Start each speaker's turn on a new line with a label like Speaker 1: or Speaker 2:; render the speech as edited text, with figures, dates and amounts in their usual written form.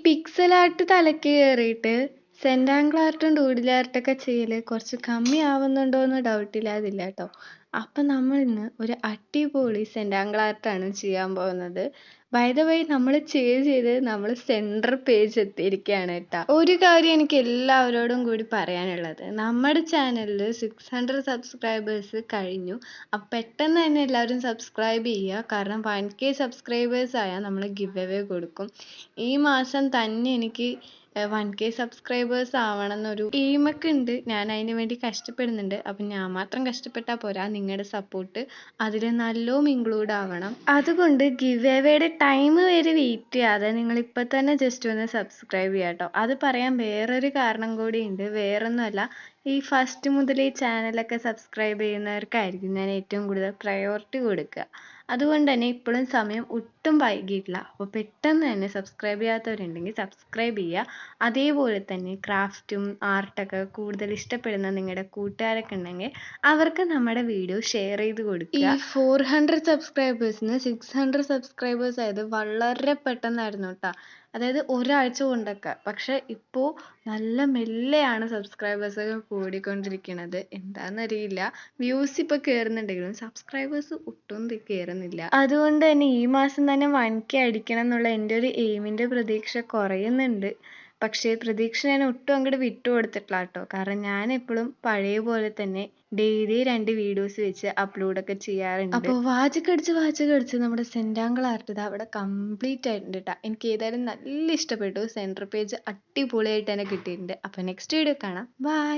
Speaker 1: Pixel art തലയ്ക്ക് കയറിയിട്ട് സെന്റാങ്കിൾ ആർട്ടും doodle ആർട്ടൊക്കെ ചെയ്യല് കുറച്ച് കമ്മിയാവുന്നുണ്ടോ എന്ന് ഡൗട്ടില്ലാതില്ല കേട്ടോ. അപ്പം നമ്മൾ ഇന്ന് ഒരു അടിപൊളി സെന്റാങ്കിൾ ആർട്ടാണ് ചെയ്യാൻ പോകുന്നത്. ബൈ ദ വേ നമ്മൾ ചെയ്ത് നമ്മൾ സെൻറ്റർ പേജ് എത്തിയിരിക്കുകയാണ് കേട്ടോ. ഒരു കാര്യം എനിക്ക് എല്ലാവരോടും കൂടി പറയാനുള്ളത്, നമ്മുടെ ചാനലിൽ 600 സബ്സ്ക്രൈബേഴ്സ് കഴിഞ്ഞു. അപ്പം പെട്ടെന്ന് തന്നെ എല്ലാവരും സബ്സ്ക്രൈബ് ചെയ്യുക. കാരണം 1K സബ്സ്ക്രൈബേഴ്സ് ആയാൽ നമ്മൾ ഗിവ് അവേ കൊടുക്കും. ഈ മാസം തന്നെ എനിക്ക് 1K സബ്സ്ക്രൈബേഴ്സ് ആവണം എന്നൊരു എയിമൊക്കെ ഉണ്ട്. ഞാൻ അതിന് വേണ്ടി കഷ്ടപ്പെടുന്നുണ്ട്. അപ്പം ഞാൻ മാത്രം കഷ്ടപ്പെട്ടാൽ പോരാ, നിങ്ങളുടെ സപ്പോർട്ട് അതിൽ നല്ലോണം ഇൻക്ലൂഡ് ആവണം. അതുകൊണ്ട് ഗിവ് അവേയുടെ ടൈം വരെ വെയിറ്റ് ചെയ്യാതെ നിങ്ങൾ ഇപ്പം തന്നെ ജസ്റ്റ് ഒന്ന് സബ്സ്ക്രൈബ് ചെയ്യാം കേട്ടോ. അത് പറയാൻ വേറൊരു കാരണം കൂടി ഉണ്ട്. വേറൊന്നുമല്ല, ഈ ഫസ്റ്റ് മുതൽ ഈ ചാനലൊക്കെ സബ്സ്ക്രൈബ് ചെയ്യുന്നവർക്കായിരിക്കും ഞാൻ ഏറ്റവും കൂടുതൽ പ്രയോറിറ്റി കൊടുക്കുക. അതുകൊണ്ട് തന്നെ ഇപ്പോഴും സമയം ഒട്ടും വൈകിയിട്ടില്ല. അപ്പോൾ പെട്ടെന്ന് തന്നെ സബ്സ്ക്രൈബ് ചെയ്യാത്തവരുണ്ടെങ്കിൽ സബ്സ്ക്രൈബ് ചെയ്യുക. അതേപോലെ തന്നെ ക്രാഫ്റ്റും ആർട്ടൊക്കെ കൂടുതൽ ഇഷ്ടപ്പെടുന്ന നിങ്ങളുടെ കൂട്ടുകാരൊക്കെ ഉണ്ടെങ്കിൽ അവർക്ക് നമ്മുടെ വീഡിയോ ഷെയർ ചെയ്ത് കൊടുക്കുക. ഈ 400 സബ്സ്ക്രൈബേഴ്സിന് 600 സബ്സ്ക്രൈബേഴ്സ് ആയത് വളരെ പെട്ടെന്നായിരുന്നു കേട്ടോ. അതായത് ഒരാഴ്ച കൊണ്ടൊക്കെ. പക്ഷെ ഇപ്പോൾ നല്ല മെല്ലെയാണ് സബ്സ്ക്രൈബേഴ്സൊക്കെ കൂടിക്കൊണ്ടിരിക്കുന്നത്. എന്താണെന്നറിയില്ല. വ്യൂസ് ഇപ്പോൾ കയറുന്നുണ്ടെങ്കിലും സബ്സ്ക്രൈബേഴ്സ് ഒട്ടും കയറുന്നില്ല. അതുകൊണ്ട് തന്നെ ഈ മാസം തന്നെ 1K അടിക്കണം എന്നുള്ള എൻ്റെ ഒരു എയിമിൻ്റെ പ്രതീക്ഷ കുറയുന്നുണ്ട്. പക്ഷേ പ്രതീക്ഷ ഞാൻ ഒട്ടും അങ്ങോട്ട് വിട്ടുകൊടുത്തിട്ടില്ല കേട്ടോ. കാരണം ഞാൻ എപ്പോഴും പഴയ പോലെ തന്നെ ഡെയിലി 2 വീഡിയോസ് വെച്ച് അപ്ലോഡൊക്കെ ചെയ്യാറുണ്ട്. അപ്പോൾ വാചകടിച്ച് നമ്മുടെ സെന്റാങ്കിൾ ആർട്ട് ഇത് അവിടെ കംപ്ലീറ്റ് ആയിട്ടുണ്ട് കേട്ടോ. എനിക്ക് ഏതായാലും നല്ല ഇഷ്ടപ്പെട്ടു. സെൻറ്റർ പേജ് അടിപൊളിയായിട്ട് തന്നെ കിട്ടിയിട്ടുണ്ട്. അപ്പോൾ നെക്സ്റ്റ് വീഡിയോ കാണാം. ബൈ.